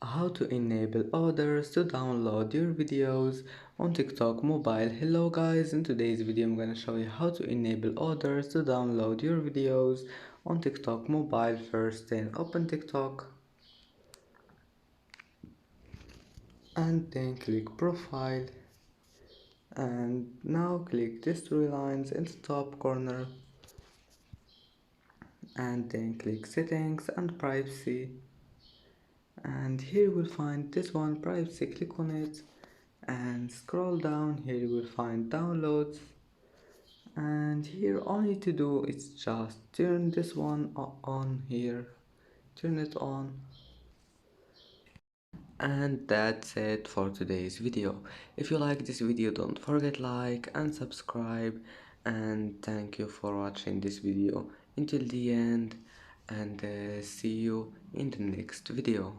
How to enable others to download your videos on TikTok mobile. Hello guys, in today's video I'm gonna show you how to enable others to download your videos on TikTok mobile. First, then open TikTok and then click profile, and now click these three lines in the top corner and then click settings and privacy, and here you will find this one, privacy. Click on it and scroll down. Here you will find downloads, and here all you need to do is just turn this one on. Here, turn it on, and that's it for today's video. If you like this video, don't forget like and subscribe, and thank you for watching this video until the end, and see you in the next video.